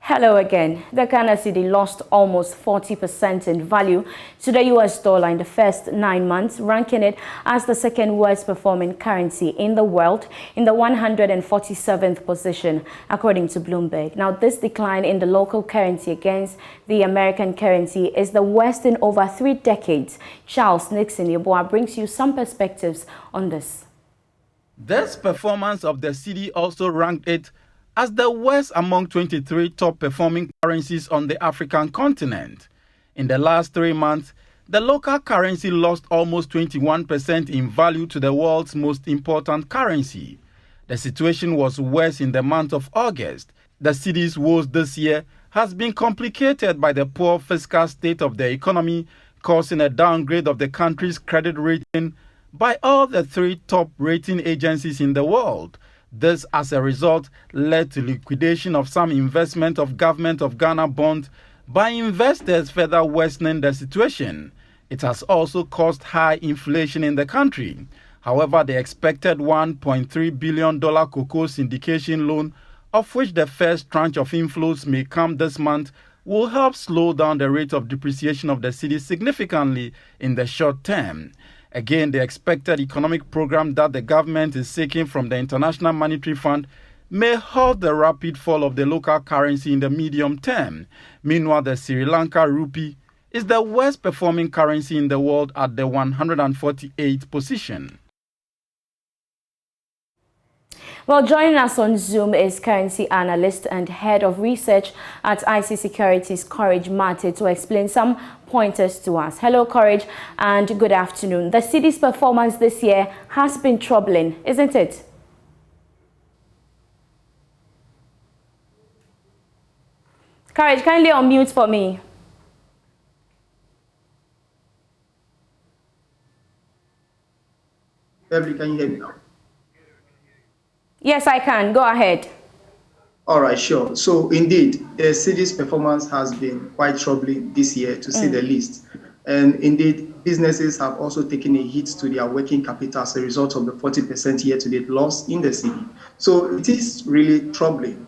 Hello again. The Ghana Cedi lost almost 40% in value to the US dollar in the first 9 months, ranking it as the second worst performing currency in the world in the 147th position, according to Bloomberg. Now, this decline in the local currency against the American currency is the worst in over 3 decades. Charles Nixon Yeboah brings you some perspectives on this. This performance of the Cedi also ranked it as the worst among 23 top-performing currencies on the African continent. In the last 3 months, the local currency lost almost 21% in value to the world's most important currency. The situation was worse in the month of August. The Cedi's woes this year has been complicated by the poor fiscal state of the economy, causing a downgrade of the country's credit rating by all the 3 top rating agencies in the world. This, as a result, led to liquidation of some investment of Government of Ghana bonds by investors, further worsening the situation. It has also caused high inflation in the country. However, the expected $1.3 billion cocoa syndication loan, of which the first tranche of inflows may come this month, will help slow down the rate of depreciation of the Cedi significantly in the short term. Again, the expected economic program that the government is seeking from the International Monetary Fund may halt the rapid fall of the local currency in the medium term. Meanwhile, the Sri Lanka rupee is the worst performing currency in the world at the 148th position. Well, joining us on Zoom is currency analyst and head of research at IC Securities, Courage Mate, to explain some pointers to us. Hello, Courage, and good afternoon. The Cedi's performance this year has been troubling, isn't it? Courage, kindly unmute for me. Can you hear me now? Yes, I can. Go ahead. All right, sure. So indeed, the Cedi's performance has been quite troubling this year, to say the least. And indeed, businesses have also taken a hit to their working capital as a result of the 40% year-to-date loss in the Cedi. So it is really troubling.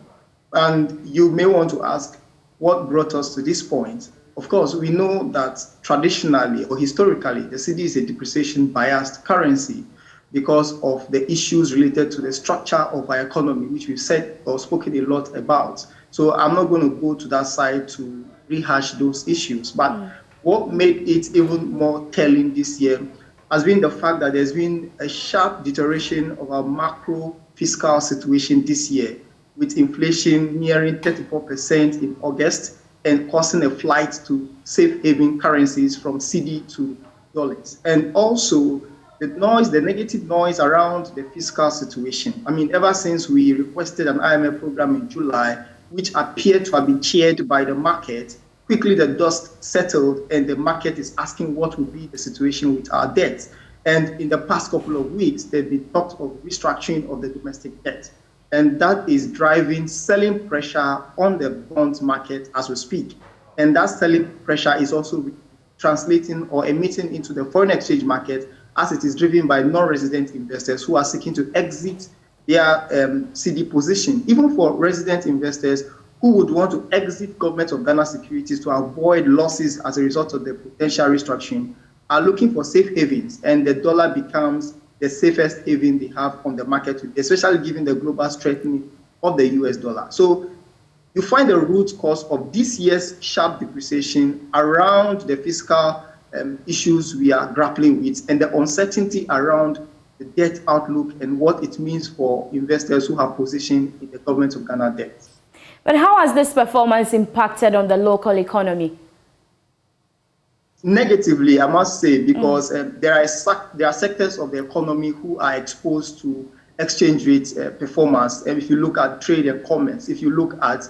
And you may want to ask, what brought us to this point? Of course, we know that traditionally or historically, the Cedi is a depreciation-biased currency, because of the issues related to the structure of our economy, which we've said or spoken a lot about. So I'm not going to go to that side to rehash those issues. But what made it even more telling this year has been the fact that there's been a sharp deterioration of our macro fiscal situation this year, with inflation nearing 34% in August and causing a flight to safe haven currencies from Cedi to dollars. And also, the negative noise around the fiscal situation. I mean, ever since we requested an IMF program in July, which appeared to have been cheered by the market, quickly the dust settled and the market is asking what will be the situation with our debt. And in the past couple of weeks, there's been talks of restructuring of the domestic debt. And that is driving selling pressure on the bonds market as we speak. And that selling pressure is also translating or emitting into the foreign exchange market, as it is driven by non-resident investors who are seeking to exit their Cedi position. Even for resident investors who would want to exit Government of Ghana securities to avoid losses as a result of the potential restructuring, are looking for safe havens, and the dollar becomes the safest haven they have on the market, especially given the global strengthening of the US dollar. So you find the root cause of this year's sharp depreciation around the fiscal issues we are grappling with, and the uncertainty around the debt outlook and what it means for investors who have positioned in the Government of Ghana debt. But how has this performance impacted on the local economy? Negatively, I must say, because there are sectors of the economy who are exposed to exchange rate performance. And if you look at trade and commerce, if you look at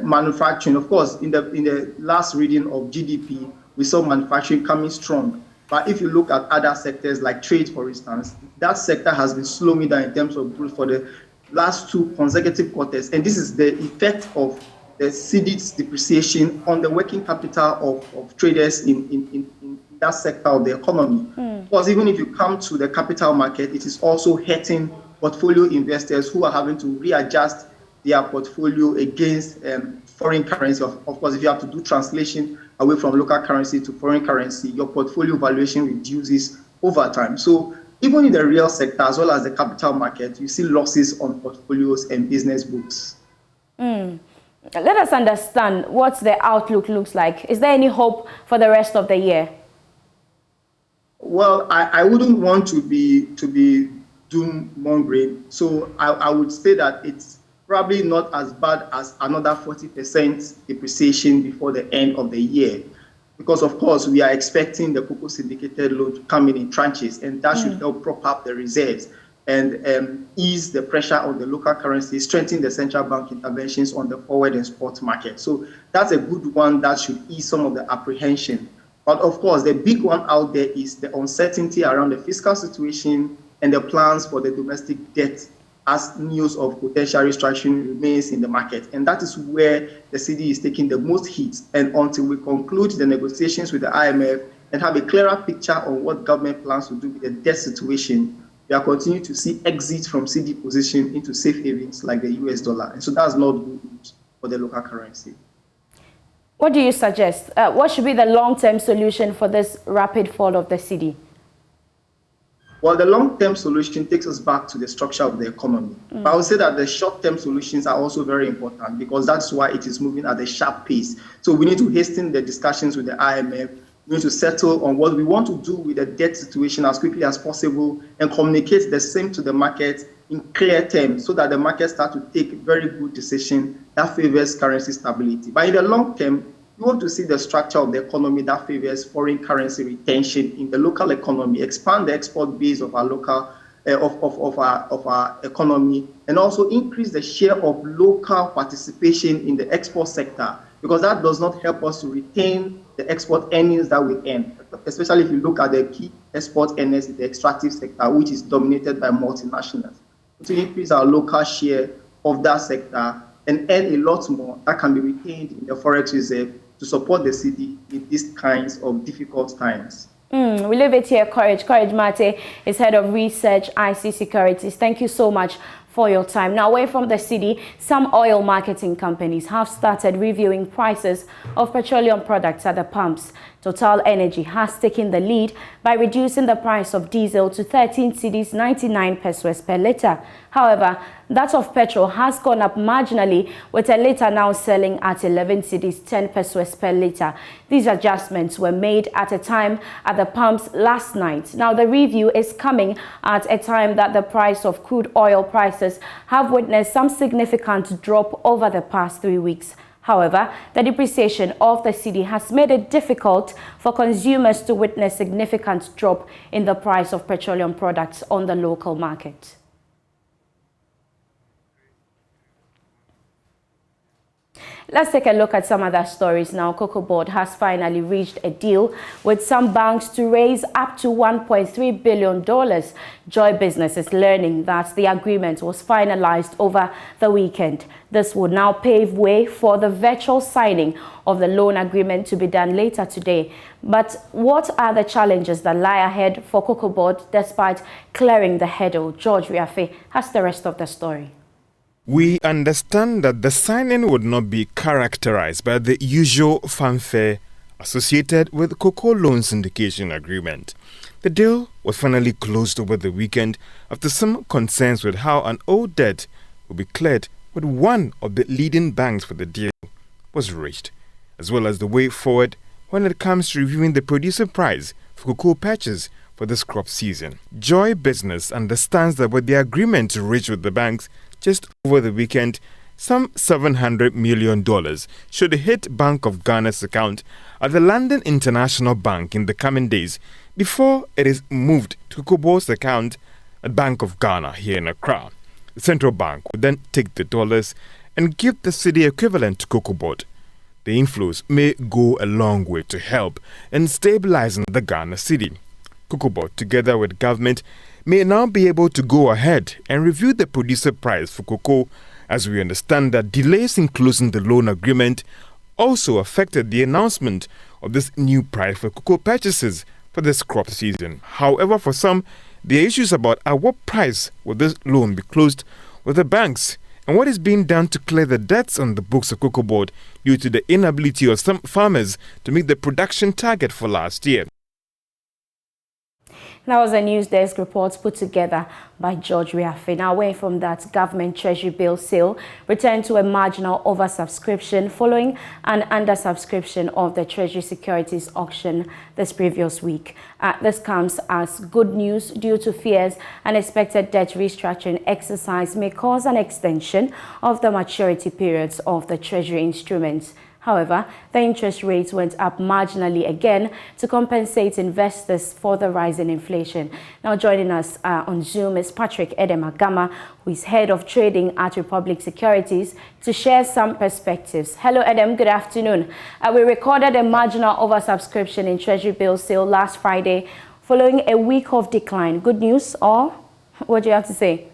manufacturing, of course, in the last reading of GDP, we saw manufacturing coming strong. But if you look at other sectors like trade, for instance, that sector has been slowing down in terms of growth for the last 2 consecutive quarters. And this is the effect of the Cedi's depreciation on the working capital of traders in that sector of the economy. Because even if you come to the capital market, it is also hurting portfolio investors who are having to readjust their portfolio against foreign currency. Of course, if you have to do translation away from local currency to foreign currency, your portfolio valuation reduces over time. So even in the real sector, as well as the capital market, you see losses on portfolios and business books. Let us understand what the outlook looks like. Is there any hope for the rest of the year? Well, I wouldn't want to be doom mongering. So I would say that it's probably not as bad as another 40% depreciation before the end of the year. Because, of course, we are expecting the cocoa syndicated loan to come in tranches, and that should help prop up the reserves and ease the pressure on the local currency, strengthen the central bank interventions on the forward and spot market. So that's a good one that should ease some of the apprehension. But of course, the big one out there is the uncertainty around the fiscal situation and the plans for the domestic debt as news of potential restructuring remains in the market. And that is where the Cedi is taking the most hits. And until we conclude the negotiations with the IMF and have a clearer picture on what government plans to do with the debt situation, we are continuing to see exits from Cedi position into safe havens like the US dollar. And so that's not good news for the local currency. What do you suggest? What should be the long-term solution for this rapid fall of the Cedi? Well, the long-term solution takes us back to the structure of the economy. But I would say that the short-term solutions are also very important because that's why it is moving at a sharp pace. So we need to hasten the discussions with the IMF. We need to settle on what we want to do with the debt situation as quickly as possible and communicate the same to the market in clear terms so that the market starts to take very good decisions that favors currency stability. But in the long term, we want to see the structure of the economy that favors foreign currency retention in the local economy, expand the export base of our local of our economy, and also increase the share of local participation in the export sector, because that does not help us to retain the export earnings that we earn, especially if you look at the key export earners in the extractive sector, which is dominated by multinationals. To increase our local share of that sector and earn a lot more that can be retained in the forex reserve to support the Cedi in these kinds of difficult times. We leave it here, Courage. Courage Mate is head of research, IC Securities. Thank you so much for your time. Now, away from the Cedi, some oil marketing companies have started reviewing prices of petroleum products at the pumps. Total Energy has taken the lead by reducing the price of diesel to 13 cedis 99 pesos per litre. However, that of petrol has gone up marginally, with a litre now selling at 11 cedis 10 pesos per litre. These adjustments were made at a time at the pumps last night. Now, the review is coming at a time that the price of crude oil prices have witnessed some significant drop over the past 3 weeks. However, the depreciation of the Cedi has made it difficult for consumers to witness significant drop in the price of petroleum products on the local market. Let's take a look at some other stories now. Cocoa Board has finally reached a deal with some banks to raise up to $1.3 billion. Joy Business is learning that the agreement was finalized over the weekend. This will now pave way for the virtual signing of the loan agreement to be done later today. But what are the challenges that lie ahead for Cocoa Board despite clearing the hurdle? George Riafe has the rest of the story. We understand that the signing would not be characterized by the usual fanfare associated with cocoa loan syndication agreement. The deal was finally closed over the weekend after some concerns with how an old debt will be cleared with one of the leading banks for the deal was raised, as well as the way forward when it comes to reviewing the producer price for cocoa purchase for this crop season. Joy Business understands that with the agreement reached with the banks just over the weekend, some $700 million should hit Bank of Ghana's account at the London International Bank in the coming days before it is moved to Cocoa Board's account at Bank of Ghana here in Accra. The central bank would then take the dollars and give the Cedi equivalent to Cocoa Board. The inflows may go a long way to help in stabilizing the Ghana Cedi. Cocoa Board, together with government, may now be able to go ahead and review the producer price for cocoa, as we understand that delays in closing the loan agreement also affected the announcement of this new price for cocoa purchases for this crop season. However, for some, the issues about at what price will this loan be closed with the banks and what is being done to clear the debts on the books of Cocoa Board due to the inability of some farmers to meet the production target for last year. That was a news desk report put together by George Riafe. Now, away from that, government treasury bill sale returned to a marginal oversubscription following an undersubscription of the treasury securities auction this previous week. This comes as good news due to fears an expected debt restructuring exercise may cause an extension of the maturity periods of the treasury instruments. However, the interest rates went up marginally again to compensate investors for the rise in inflation. Now joining us on Zoom is Patrick Edemagama, who is head of trading at Republic Securities, to share some perspectives. Hello, Edem. Good afternoon. We recorded a marginal oversubscription in Treasury bill sale last Friday following a week of decline. Good news, or what do you have to say?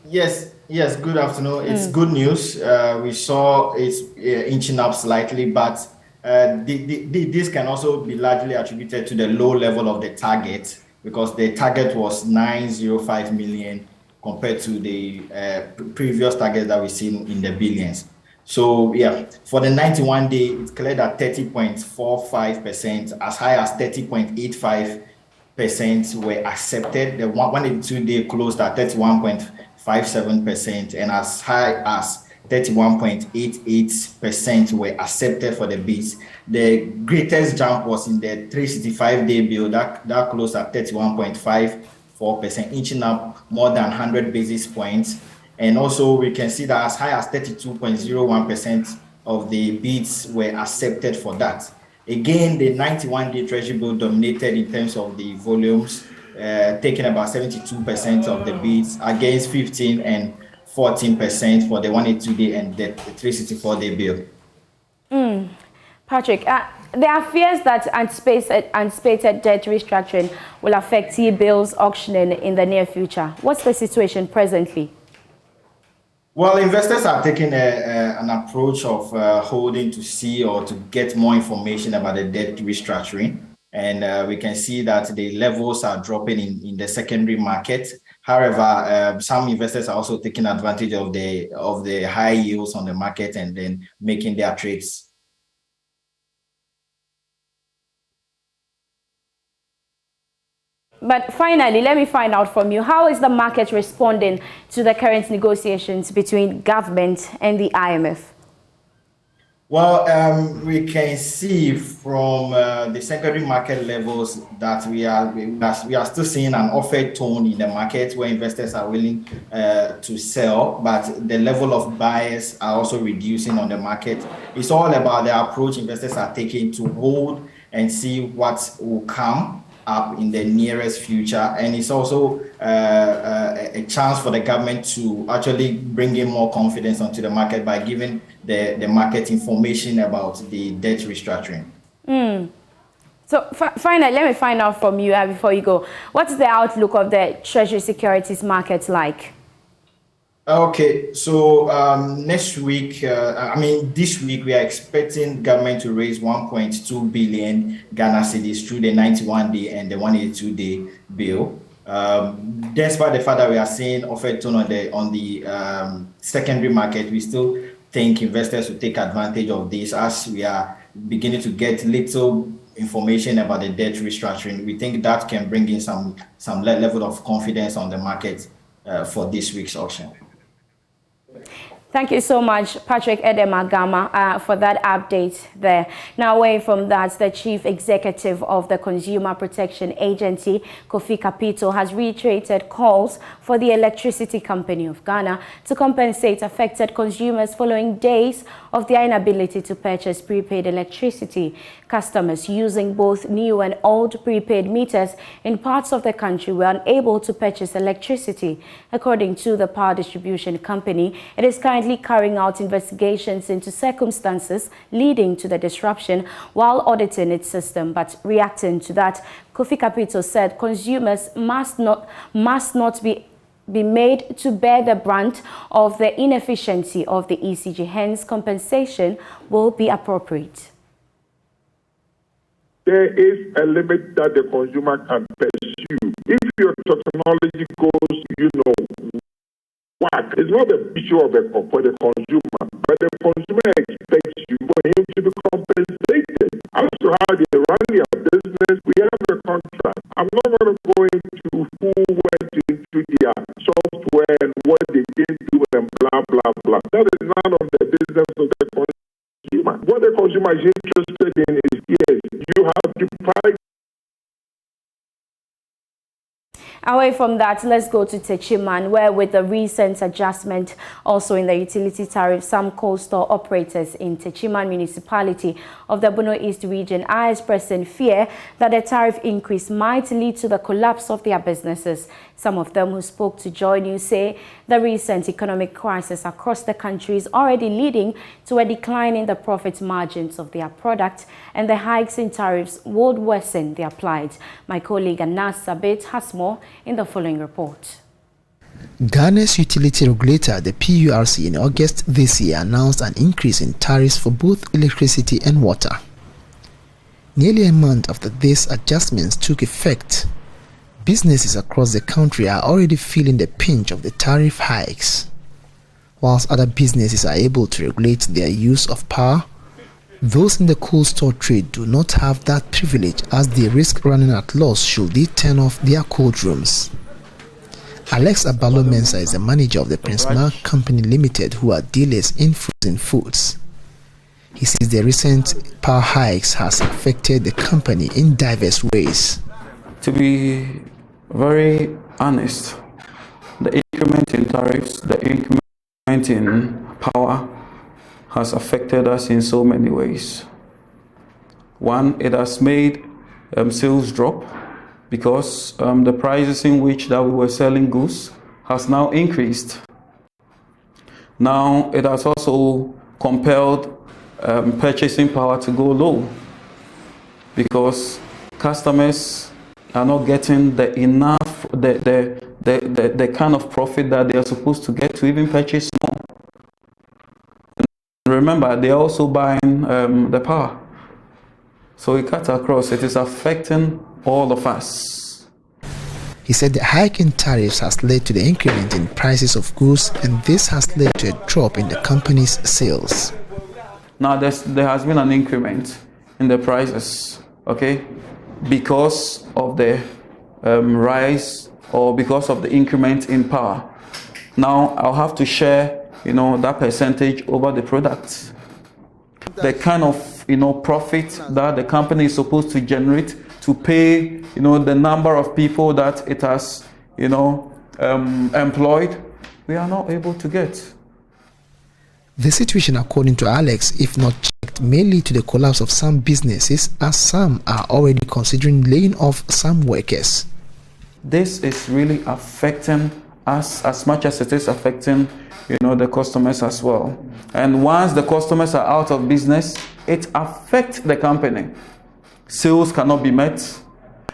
Yes, good afternoon. It's good news. We saw it's inching up slightly, but this can also be largely attributed to the low level of the target, because the target was 905 million compared to the previous target that we've seen in the billions. So yeah, for the 91-day, it cleared at 30.45%, as high as 30.85% were accepted. The 182-day closed at 31.57%, and as high as 31.88% were accepted for the bids. The greatest jump was in the 365-day bill that closed at 31.54%, inching up more than 100 basis points. And also we can see that as high as 32.01% of the bids were accepted for that. Again, the 91-day Treasury bill dominated in terms of the volumes, taking about 72% of the bids against 15 and 14% for the 182-day and the 364-day bill. Patrick, there are fears that anticipated debt restructuring will affect T-bills auctioning in the near future. What's the situation presently? Well, investors are taking an approach of holding to see or to get more information about the debt restructuring. And we can see that the levels are dropping in the secondary market. However, some investors are also taking advantage of the high yields on the market and then making their trades. But finally, let me find out from you, how is the market responding to the current negotiations between government and the IMF? Well, we can see from the secondary market levels that we are still seeing an offered tone in the market where investors are willing to sell, but the level of buyers are also reducing on the market. It's all about the approach investors are taking to hold and see what will come up in the nearest future, and it's also a chance for the government to actually bring in more confidence onto the market by giving the market information about the debt restructuring. So finally, let me find out from you before you go, what's the outlook of the Treasury securities market like? Okay, so this week we are expecting government to raise 1.2 billion Ghana cedis through the 91-day and the 182-day bill. Despite the fact that we are seeing offered tone on the secondary market, we still think investors will take advantage of this as we are beginning to get little information about the debt restructuring. We think that can bring in some level of confidence on the market for this week's auction. Thank you so much, Patrick Edemagama, for that update there. Now, away from that, the Chief Executive of the Consumer Protection Agency, Kofi Kapito, has reiterated calls for the Electricity Company of Ghana to compensate affected consumers following days of their inability to purchase prepaid electricity. Customers using both new and old prepaid meters in parts of the country were unable to purchase electricity. According to the power distribution company, it is currently carrying out investigations into circumstances leading to the disruption while auditing its system. But reacting to that, Kofi Kapito said consumers must not be made to bear the brunt of the inefficiency of the ECG. Hence, compensation will be appropriate. There is a limit that the consumer can pursue. If your technology goes, fact, it's not the issue of for the consumer, but the consumer expects you for him to be compensated. As to how they run their business, we have a contract. I'm not going to go into who went into their software and what they didn't do and blah, blah, blah. That is none of the business of the consumer. What the consumer is interested in is, yes, you have to price. Away from that, let's go to Techiman, where with the recent adjustment also in the utility tariff, some coal store operators in Techiman municipality of the Bono East region are expressing fear that the tariff increase might lead to the collapse of their businesses. Some of them who spoke to JoyNews say the recent economic crisis across the country is already leading to a decline in the profit margins of their product, and the hikes in tariffs would worsen their plight. My colleague Anas Sabit has more in the following report. Ghana's utility regulator, the PURC, in August this year announced an increase in tariffs for both electricity and water. Nearly a month after these adjustments took effect, businesses across the country are already feeling the pinch of the tariff hikes. Whilst other businesses are able to regulate their use of power, those in the coal store trade do not have that privilege, as they risk running at loss should they turn off their cold rooms. Alex Abalo Mensah is the manager of the Prince Mark Company Limited, who are dealers in frozen foods. He says the recent power hikes has affected the company in diverse ways. To be very honest, the increment in tariffs, the increment in power has affected us in so many ways. One, it has made sales drop because the prices in which that we were selling goods has now increased. Now it has also compelled purchasing power to go low because customers are not getting the kind of profit that they are supposed to get to even purchase more. Remember, they are also buying the power. So it cuts across. It is affecting all of us. He said the hike in tariffs has led to the increment in prices of goods, and this has led to a drop in the company's sales. Now, there has been an increment in the prices, okay, because of the rise or because of the increment in power. Now, I'll have to share that percentage over the products. The kind of, profit that the company is supposed to generate to pay, the number of people that it has, employed, we are not able to get. The situation, according to Alex, if not checked, may lead to the collapse of some businesses, as some are already considering laying off some workers. This is really affecting us as much as it is affecting the customers as well. And once the customers are out of business, it affects the company. Sales cannot be met,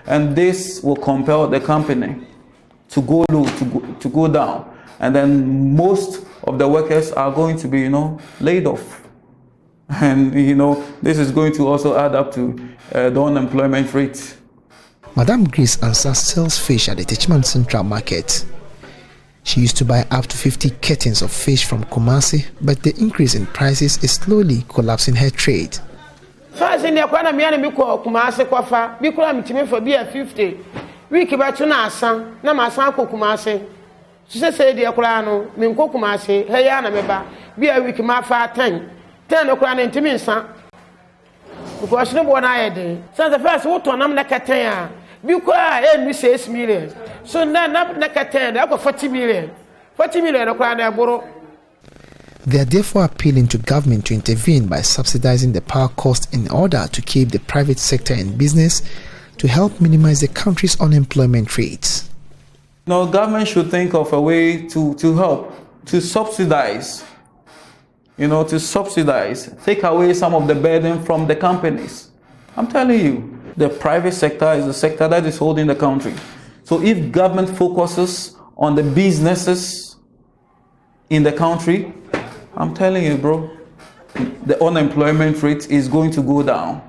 and this will compel the company to go low, to go down, and then most of the workers are going to be laid off, and this is going to also add up to the unemployment rate. Madam Grace Ansah sells fish at the Techiman Central Market. She used to buy up to 50 cartons of fish from Kumasi, but the increase in prices is slowly collapsing her trade. First in the corner, me and me call Kumasi Kwafa, we call me to me for beer 50. We keep out to Nasa, Namasan Kumasi. She said, the Akurano, Minko Kumasi, Hayana Meba, be a week ma 10 o'clock into me, son. Because no one I did. So the first water, I'm like a 10. Because we say 6 million. So now I'm like a 10, I got 40 million. 40 million, I borrow. They are therefore appealing to government to intervene by subsidizing the power cost in order to keep the private sector in business to help minimize the country's unemployment rates. Now, government should think of a way to help, to subsidize, take away some of the burden from the companies. I'm telling you, the private sector is the sector that is holding the country. So if government focuses on the businesses in the country, I'm telling you, bro, the unemployment rate is going to go down.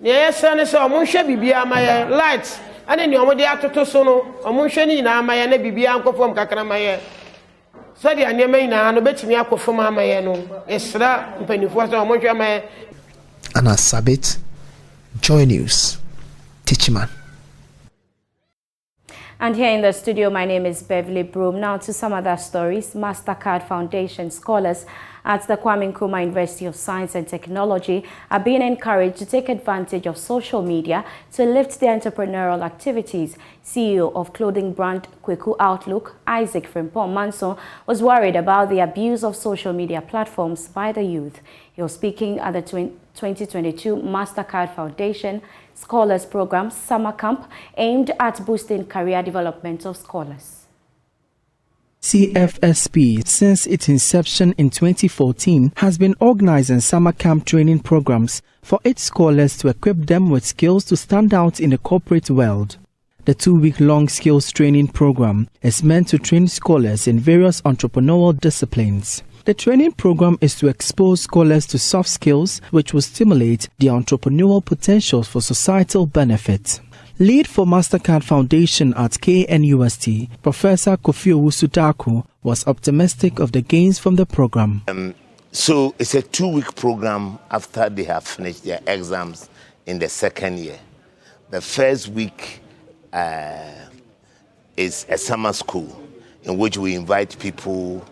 Yes, and so I'm sure my lights. And then you're to sono, I'm sure you know my baby uncle from Kakanamaya. Cedi anema ina no betimi akofoma amaye no esra mpanifo so omonhwe amaye. Anna Sabit, Joy News, Teachman. And here in the studio, my name is Beverly Broom. Now to some other stories. MasterCard Foundation scholars at the Kwame Nkrumah University of Science and Technology are being encouraged to take advantage of social media to lift their entrepreneurial activities. CEO of clothing brand Kwawu Outlook, Isaac Frimpong Manson, was worried about the abuse of social media platforms by the youth. He was speaking at the 2022 MasterCard Foundation Scholars Program Summer Camp aimed at boosting career development of scholars. CFSP, since its inception in 2014, has been organizing summer camp training programs for its scholars to equip them with skills to stand out in the corporate world. The 2-week-long skills training program is meant to train scholars in various entrepreneurial disciplines. The training program is to expose scholars to soft skills which will stimulate their entrepreneurial potentials for societal benefit. Lead for MasterCard Foundation at KNUST, Professor Kwawu Sutaku, was optimistic of the gains from the program. So it's a 2-week program after they have finished their exams in the second year. The first week is a summer school in which we invite people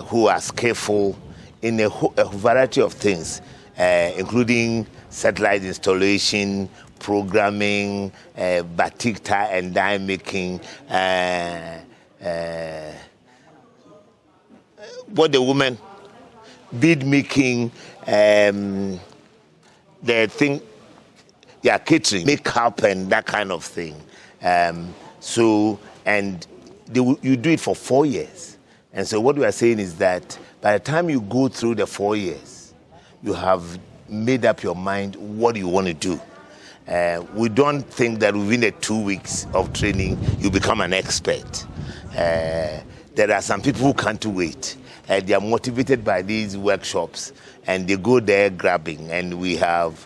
who are skillful in a variety of things, including satellite installation, programming, batik tie and dye making, what the women, bead making, the thing, yeah, catering, makeup and that kind of thing. And you do it for 4 years. And so what we are saying is that by the time you go through the 4 years, you have made up your mind what you want to do. We don't think that within the 2 weeks of training, you become an expert. There are some people who can't wait. They are motivated by these workshops, and they go there grabbing, and we have...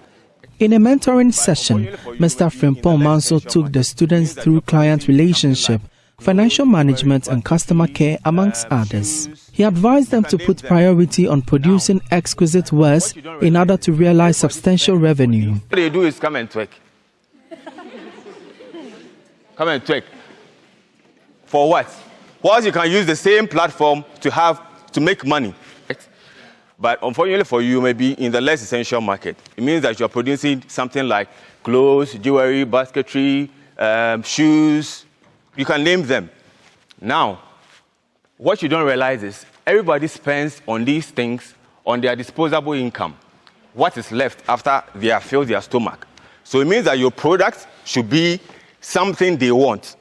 In a mentoring session, Mr. Frimpong Manso took the students through client relationship, financial management and customer care, amongst others. He advised them to put priority on producing exquisite wares in order to realize substantial revenue. What they do is come and twerk. Come and twerk. For what? Whilst you can use the same platform to make money. But unfortunately for you, maybe in the less essential market, it means that you're producing something like clothes, jewelry, basketry, shoes. You can name them. Now, what you don't realize is everybody spends on these things on their disposable income. What is left after they have filled their stomach? So it means that your product should be something they want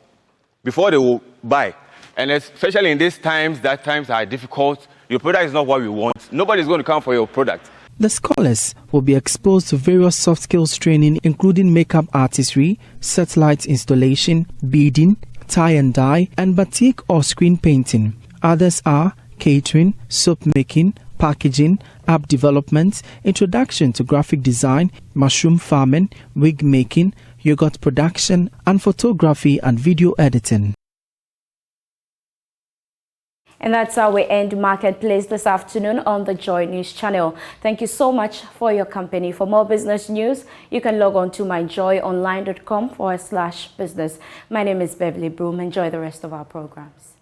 before they will buy. And especially in these times, that times are difficult, your product is not what we want. Nobody's going to come for your product. The scholars will be exposed to various soft skills training, including makeup artistry, satellite installation, beading, tie and dye, and batik or screen painting. Others are catering, soap making, packaging, app development, introduction to graphic design, mushroom farming, wig making, yogurt production, and photography and video editing. And that's how we end Marketplace this afternoon on the Joy News channel. Thank you so much for your company. For more business news, you can log on to myjoyonline.com/business. My name is Beverly Broom. Enjoy the rest of our programs.